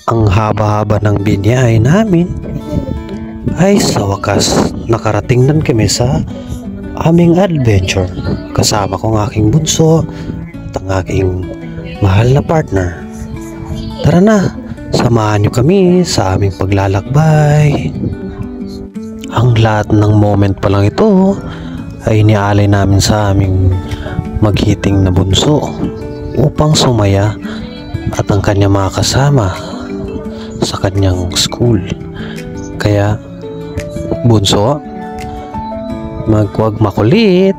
Ang haba-haba ng binyay namin ay sa wakas nakarating din kami sa aming adventure kasama ko ang aking bunso at ang aking mahal na partner. Tara na, samahan niyo kami sa aming paglalakbay. Ang lahat ng moment pa lang ito ay iniaalay namin sa aming maghiting na bunso upang sumaya at ang kanyang mga kasama sa kanyang school. Kaya bunso, huwag makulit.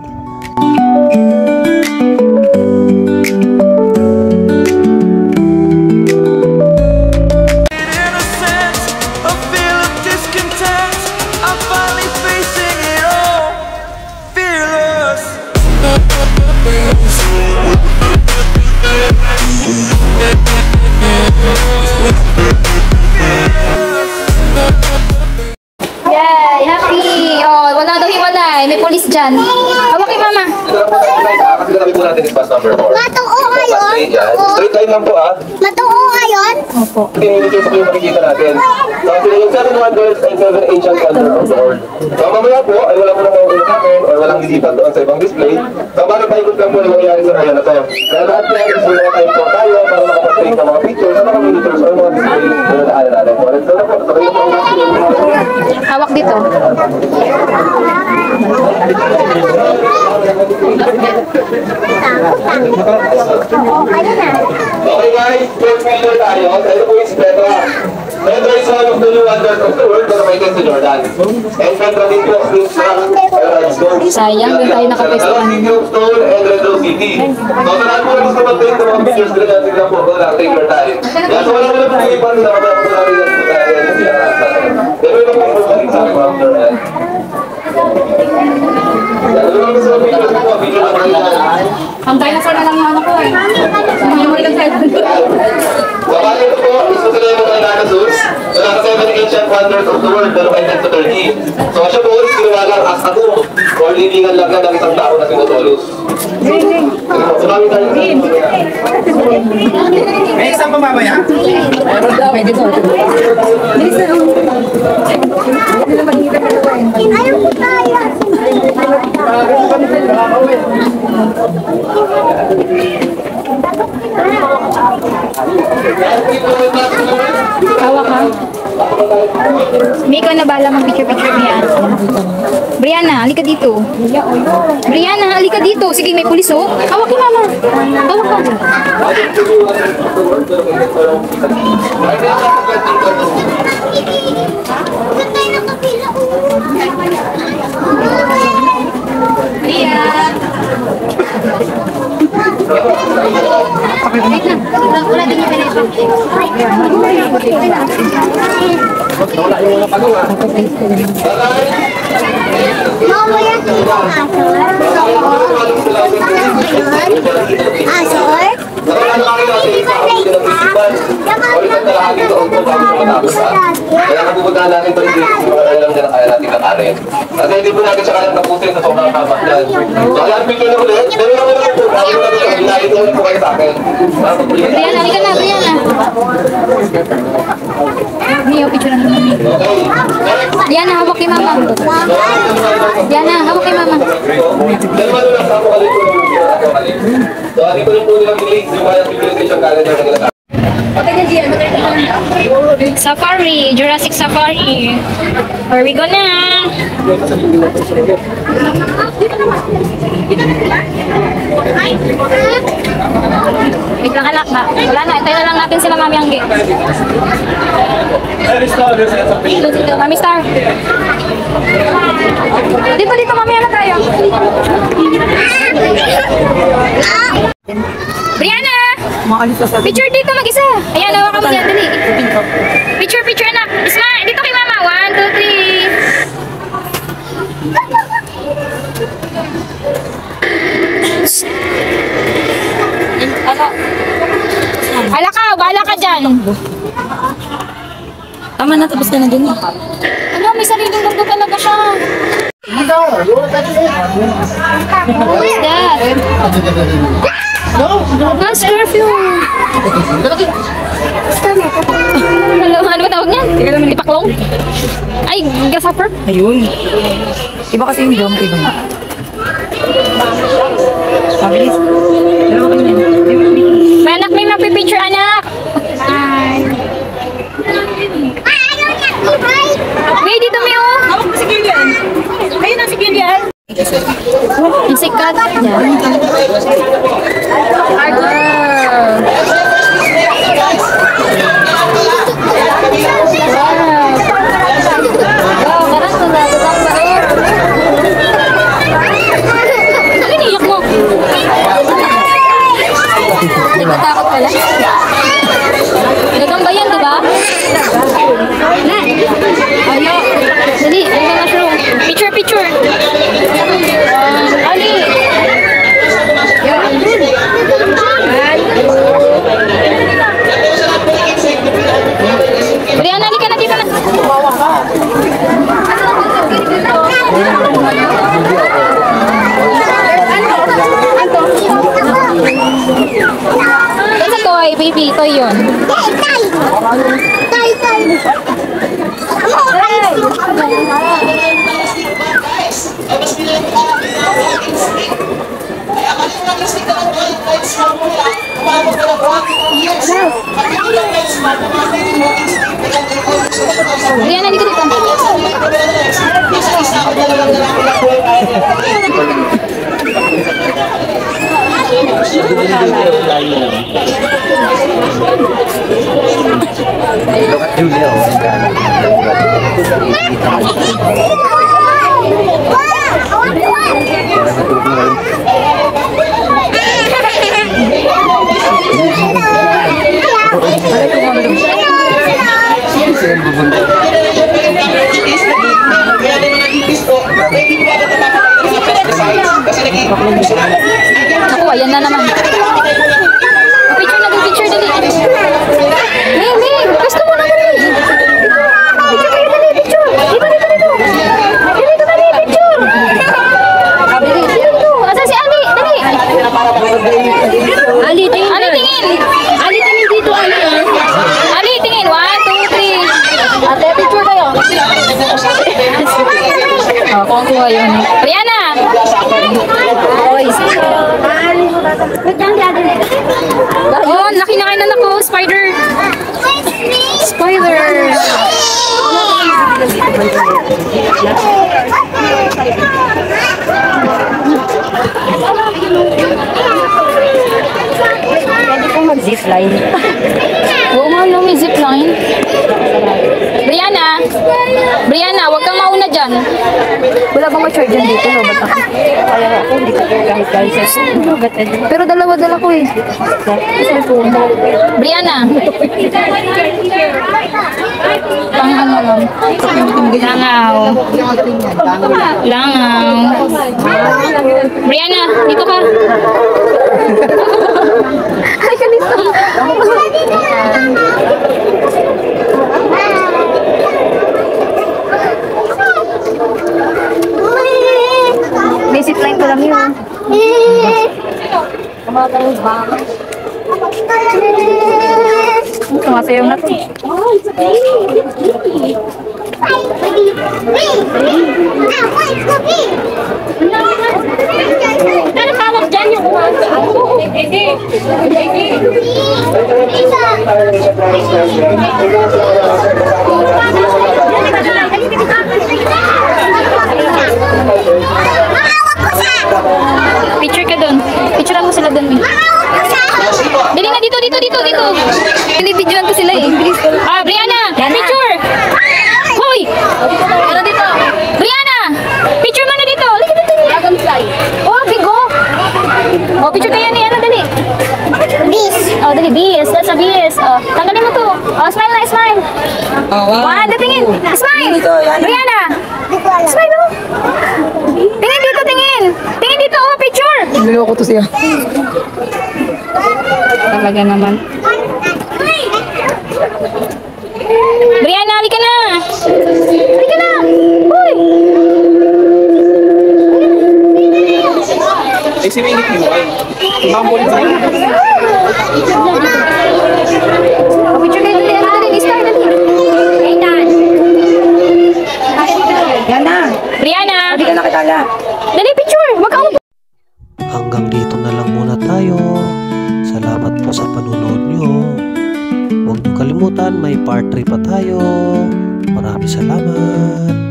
Yay! Happy! Oh, wala daw hiwalay. May police dyan. Hawak kay mama. Matuo ngayon? Straight line lang po Matuo ngayon? Opo. Pinilitis ko yung makikita natin. Kasi yung 7 wonders and 7 ancient wonders of the world. So mamaya po ay wala po na mauulit sa akin or walang lilipat doon sa ibang display. So para paikot lang po na mangyayari sa area na to. Kaya lahat na is wala tayong po tayo para makapag-take ng mga pictures sa mga monitors or mga display na nadaanan natin. So let's go na po. So kayo po ang Hawak dito. Okay guys, first picture tayo. Ito po is Petra. Petra is one of the new wonders of the world na nakaitin sa Jordan. And Petra din po is Sayang, doon tayo nakapwestuhan. Stone and Red Rose City. So sa lahat po na gusto mag-take ng mga pictures nila natin lang po. Take your time. Kaya so wala ko lang po ipan na nakapag po natin yan po tayo na siya. Pero ito po po balik sa akin mga Jordan. Ano lang gusto ng pictures po? Picture na kayo na. Ang dinosaur na lang yung ano ko eh. Kapag ito po, gusto sila yung mga dinosaurs. So nasa 7 ancient wonders of the world na nakaitin sa Turkey. So siya po is kinawalang as a tomb or libingan lang ng isang tao na sinutulus. So kami tayo May isang pamamaya? Pwede ko. Ayaw ko tayo. Hawak ha. May ikaw na bala mag-picture-picture niya. Brianna, halika dito. Brianna, halika dito. Sige, may pulis oh. Hawak kay mama. Hawak ka. Wait lang. Wala din yung pinay. Mamaya sino ang asor? Asor? Kaya napupuntahan natin ito hindi lang din ang kaya natin kakarin. Kasi hindi po natin siya kayang tapusin sa sobrang tama dyan. So kaya picture na ulit. Pero naman naman po. Bago na natin hinahit ulit po kayo sa akin. Brianna, halika na, Brianna. Niyo, picture na naman. Brianna, hawak kay mama. Brianna, hawak kay mama. Dahil manulang sa apocalypse po ng So dito rin po nilang i-link yung mga civilization calendar na nila. Safari, Jurassic Safari. Where we go na? Wait lang anak na. Wala na, tayo na lang natin sila Mami Angge. Mami Star. Dito, Mami, ano tayo? Brianna! Picture dito mag-isa. Ayan, hawakan mo dyan, dali. Picture, anak. Isma, dito kay mama. 1, 2, 3. Hala ka, bahala ka dyan. Tama na, tapos ka na dun. Ano, may sariling mundo talaga siya. What is that? That's curfew. Kangkong? Ay, grasshopper? Ayun. Iba kasi yung jump, iba yun. Mabilis. Dalawa kami yan. May anak, may mapipicture, anak. May dito, may oh. Hawak mo si Gillian. Ayun na si Gillian. Yung sikat. Iniyak mo. Hindi ko takot pala. Gagamba yan, di ba? Ano? Dali, ano na mushroom? Picture, picture. Ali. Brianna, halika na dito na. It's a toy, baby. Toy yun. Brianna, halika dito. Ako, ayan na naman. Picture na, picture dali. May, gusto mo naman eh. Picture kayo dali, picture. Dito. Dito dali, picture. Dito. Asa si Ali? Dali. Ali, tingin. Ali, tingin dito, Ali. Ali, tingin. 1, 2, 3. Ate, picture kayo. Kung kuha yun. Brianna! Oh, laki na kayo na ako. Spider. Pwede kong mag-zipline. Oo nga, no, may zipline. Brianna, huwag kang mauna dyan. Wala bang ma-charge dyan dito? No? Ba't ako? Kaya ako, hindi ko kahit sa Pero dala ko eh. Brianna. Pang ano lang. Langaw. Brianna, dito ka. Ay, kanito. may zipline ko lang yun. Sumasayaw na to. Ano tawag dyan yung picture ka dun. Picturean mo sila dun. Dali na dito. Binibidyoan ko sila eh. Ah, Brianna! Picture! Hoy! Ano dito? Brianna! Picture mo na dito. Lagi dito. Dragonfly. Oh, bigo! Oh, picture kayo ni ano, dali. This. Oh, dali, bees. That's a bees. Oh, tanggalin mo to. Oh, smile na, smile. One, tingin. Smile! Brianna! Smile, oh. Tingin dito, tingin. Tingin dito, oh, picture. Niloko to siya. Talaga naman. Brianna, halika na. Halika na. Uy. Eh, siningit mo ay. Bambol sa Oh, picture kayo dali. Ano dali? Start dali. Hey, Dan. Brianna! Hindi ka nakitala. Dali, picture! Mag-out! Hanggang dito na lang muna tayo. Salamat po sa panunood nyo. Huwag niyo kalimutan, may part 3 pa tayo. Maraming salamat.